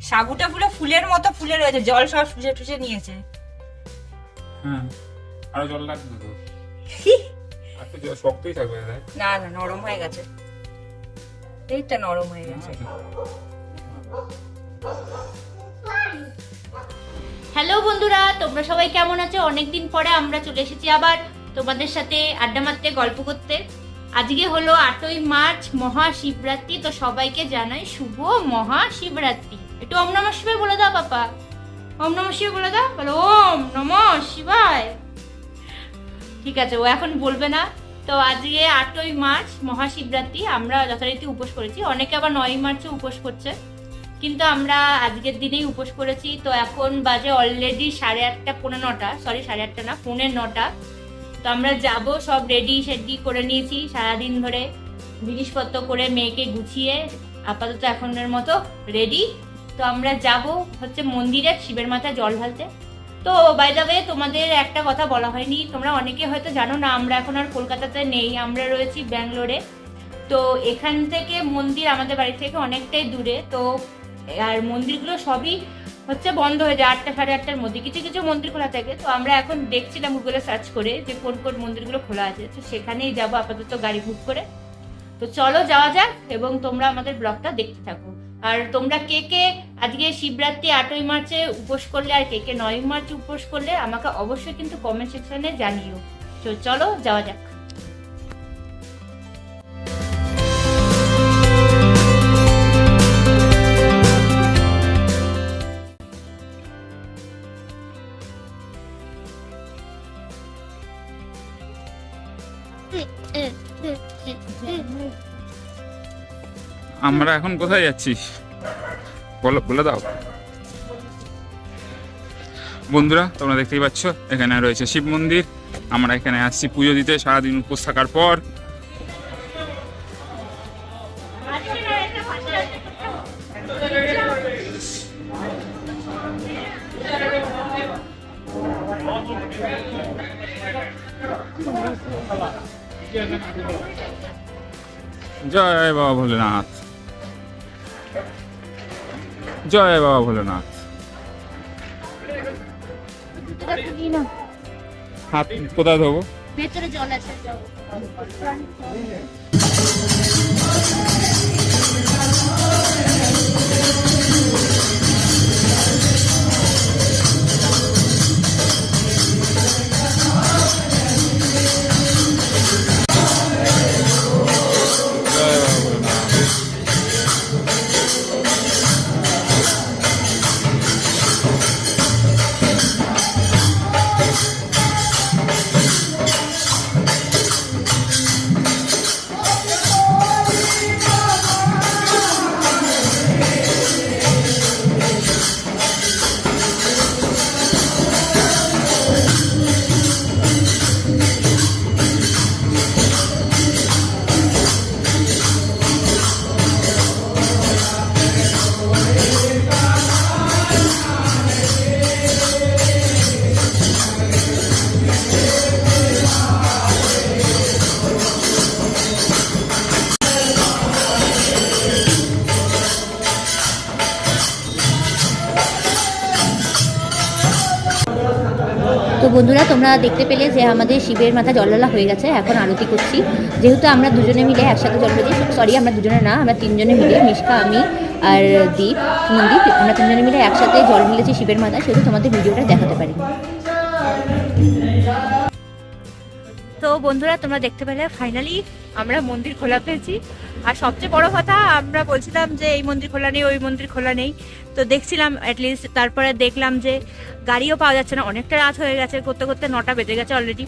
সাবুটা পুরো ফুলের মতো ফুলে রয়েছে, জল সব শুষে টুষে নিয়েছে। হ্যাঁ, আরো জল লাগবে তো। আজকে জল শক্তই থাকবে দেখ। না না, নরম হয়ে গেছে, এইটা নরম হয়ে গেছে। হ্যালো বন্ধুরা, তোমরা সবাই কেমন আছো? অনেকদিন পরে আমরা চলে এসেছি আবার তোমাদের সাথে আড্ডা মারতে, গল্প করতে। আজকে হলো 8ই মার্চ, মহাশিবরাত্রি। তো সবাইকে জানাই শুভ মহাশিবরাত্রি। একটু ওম নমঃ শিবায় বলে দাও পাপা, ওম নমঃ শিবায় বলে দাও, বলো ওম নমঃ শিবায়। ঠিক আছে, ও এখন বলবে না। তো আজকে 8ই মার্চ মহাশিবরাত্রি, আমরা যথারীতি উপোস করেছি। অনেকে আবার 9ই মার্চে উপোস করছে, কিন্তু আমরা আজকের দিনেই উপোস করেছি। তো এখন বাজে অলরেডি 8:30, পৌনে 9টা, সরি 8:30 না, পৌনে 9টা। তো আমরা যাব, সব রেডি সেডি করে নিয়েছি সারাদিন ধরে, জিনিসপত্র করে মেয়েকে গুছিয়ে আপাতত এখনের মতো রেডি। তো আমরা যাব হচ্ছে মন্দিরে শিবের মাথায় জল ঢালতে। তো বাই দ্য ওয়ে, তোমাদের একটা কথা বলা হয়নি, তোমরা অনেকে হয়তো জানো না, আমরা এখন আর কলকাতাতে নেই, আমরা রয়েছি ব্যাঙ্গালোরে। তো এখান থেকে মন্দির আমাদের বাড়ি থেকে অনেকটাই দূরে। তো আর মন্দিরগুলো সবই হচ্ছে বন্ধ হয়ে যায় 8টা, 8:30টার মধ্যে। কিছু কিছু মন্দির খোলা থাকে। তো আমরা এখন দেখছিলাম গুগলে সার্চ করে যে কোন কোন মন্দিরগুলো খোলা আছে। তো সেখানেই যাবো আপাতত গাড়ি বুক করে। তো চলো যাওয়া যাক, এবং তোমরা আমাদের ব্লগটা দেখতে থাকো। আর তোমরা কে কে আজকে শিবরাত্রি 8ই মার্চে উপোস করলে, আর কে কে 9ই মার্চ উপোস করলে, আমাকে অবশ্যই কিন্তু কমেন্ট সেকশনে জানিও। তো চলো যাওয়া যাক। আমরা এখন কোথায় যাচ্ছি বলো, বলে দাও। বন্ধুরা, তোমরা দেখতেই পাচ্ছ এখানে রয়েছে শিব মন্দির। আমরা এখানে আসছি পুজো দিতে সারাদিন উপোস থাকার পর। জয় বাবা ভোলেনাথ, জয় বাবা ভোলেনাথ। হাত কোথায় ধোবো? ভেতরে জল আছে। তো বন্ধুরা, তোমরা দেখতে পেলে যে আমাদের শিবের মাথা জল ঢালা হয়ে গেছে। এখন আরতি করছি, যেহেতু আমরা দুজনে মিলে একসাথে জল ঢেলেছি। সরি, আমরা দুজনে না, আমরা 3জনে মিলে, মিশকা, আমি আর দীপ, মনদীপ, আমরা 3জনে মিলে একসাথে জল ঢেলেছি শিবের মাথায়। সেহেতু তোমাদের ভিডিওটা দেখাতে পারি। তো বন্ধুরা, তোমরা দেখতে পেলে ফাইনালি আমরা মন্দির খোলা পেয়েছি। আর সবচেয়ে বড় কথা, আমরা বলছিলাম যে এই মন্দির খোলা নেই, ওই মন্দির খোলা নেই। তো দেখছিলাম অ্যাটলিস্ট, তারপরে দেখলাম যে গাড়িও পাওয়া যাচ্ছে না, অনেকটা রাত হয়ে গেছে, করতে করতে 9টা বেজে গেছে অলরেডি,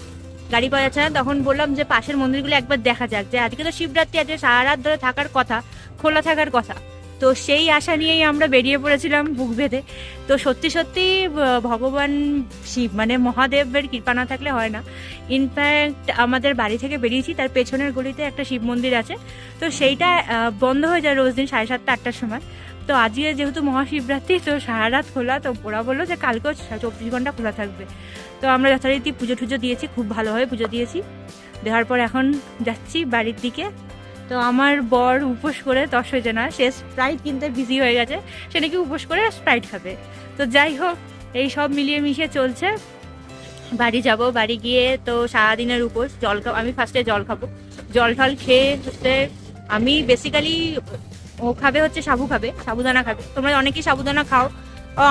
গাড়ি পাওয়া যাচ্ছে না। তখন বললাম যে পাশের মন্দিরগুলো একবার দেখা যাক, যে আজকে তো শিবরাত্রি, আজকে সারা রাত ধরে থাকার কথা, খোলা থাকার কথা। তো সেই আশা নিয়েই আমরা বেরিয়ে পড়েছিলাম বুক বেঁধে। তো সত্যি সত্যি ভগবান শিব মানে মহাদেবের কৃপা না থাকলে হয় না। ইনফ্যাক্ট আমাদের বাড়ি থেকে বেরিয়েছি, তার পেছনের গলিতে একটা শিব মন্দির আছে। তো সেইটা বন্ধ হয়ে যায় রোজ দিন 7:30, 8টার সময়। তো আজকে যেহেতু মহাশিবরাত্রি, তো সারা রাত খোলা। তো ওরা বললো যে কালকেও 24 ঘন্টা খোলা থাকবে। তো আমরা যথারীতি পুজো টুজো দিয়েছি, খুব ভালোভাবে পুজো দিয়েছি। দেওয়ার পর এখন যাচ্ছি বাড়ির দিকে। তো আমার বর উপোস করে তস হয়েছে না, সে স্প্রাইট কিনতে বিজি হয়ে গেছে, সে নাকি উপোস করে স্প্রাইট খাবে। তো যাই হোক, এই সব মিলিয়ে মিশিয়ে চলছে। বাড়ি যাব, বাড়ি গিয়ে তো সারাদিনের উপোস, আমি ফার্স্টে জল খাবো। জল টল খেয়ে হচ্ছে আমি বেসিক্যালি, ও খাবে হচ্ছে সাবুদানা খাবে। তোমরা অনেকেই সাবুদানা খাও,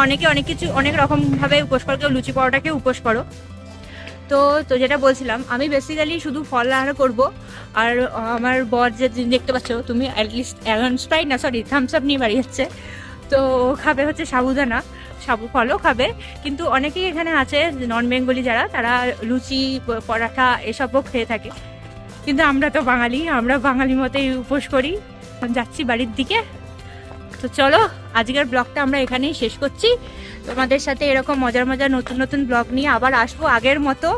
অনেকে অনেক কিছু অনেক রকমভাবে উপোস করো, কেউ লুচি পরোটাকে উপোস করো। তো যেটা বলছিলাম, আমি বেসিক্যালি শুধু ফল আহার করবো। আর আমার বর যে দেখতে পাচ্ছ তুমি, অ্যাটলিস্ট এখন স্প্রাইট না, সরি, থামস আপ নিয়ে বাড়ি যাচ্ছে। তো ও খাবে হচ্ছে সাবুদানা, ফলও খাবে। কিন্তু অনেকেই এখানে আছে নন বেঙ্গলি যারা, তারা লুচি পরাঠা এসবও খেয়ে থাকে। কিন্তু আমরা তো বাঙালি, আমরা বাঙালি মতেই উপোস করি। যাচ্ছি বাড়ির দিকে। তো চলো, আজকের ব্লগটা আমরা এখানেই শেষ করছি। তোমাদের সাথে এরকম মজার মজার নতুন নতুন ব্লগ নিয়ে আবার আসবো আগের মতো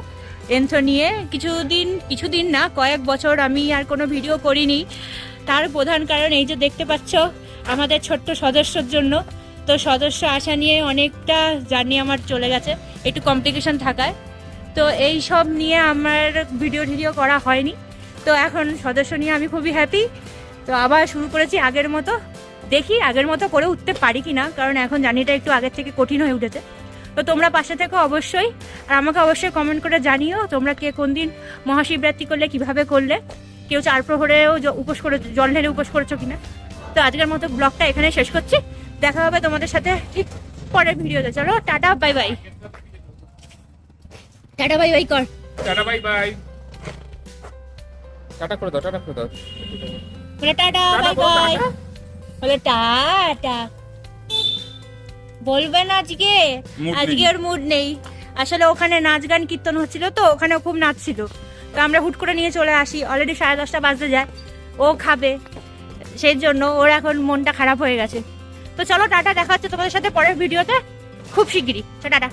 এন্থ্রো নিয়ে। কিছুদিন না, কয়েক বছর আমি আর কোনো ভিডিও করিনি। তার প্রধান কারণ এই যে দেখতে পাচ্ছ আমাদের ছোট্ট সদস্যর জন্য। তো সদস্য আসা নিয়ে অনেকটা জার্নি আমার চলে গেছে, একটু কমপ্লিকেশন থাকায়। তো এই সব নিয়ে আমার ভিডিও করা হয়নি। তো এখন সদস্য নিয়ে আমি খুবই হ্যাপি। তো আবার শুরু করেছি আগের মতো, দেখি আগের মতো করে উঠতে পারি কিনা, কারণ এখন জার্নিটা একটু আগের থেকে কঠিন হয়ে উঠেছে। তো তোমরা পাশে থেকো অবশ্যই, আর আমাকে অবশ্যই কমেন্ট করে জানিও তোমরা কে কোন দিন মহাশিবরাত্রি করলে, কিভাবে করলে, কেউ 4 প্রহরেও উপোস করে জল ঢেলে উপোস করেছো কিনা। তো আজকের মতো ব্লগটা এখানে শেষ করছি, দেখা হবে তোমাদের সাথে ঠিক পরের ভিডিওতে। চলো tata bye bye, tata bye bye কর, টাটা বাই বাই, টাটা করে দাও, টাটা করে দাও, বলে টাটা বাই বাই, বলে টাটা। বলবে না আজকে ওর মুড নেই। আসলে ওখানে নাচ গান কীর্তন হচ্ছিল, তো ওখানে খুব নাচছিল। তো আমরা হুট করে নিয়ে চলে আসি, অলরেডি 10:30 বাজতে যায়। ও খাবে, সেই জন্য ওর এখন মনটা খারাপ হয়ে গেছে। তো চলো টাটা, দেখা হচ্ছে তোমাদের সাথে পরের ভিডিওতে খুব শিগগিরই। টাটা।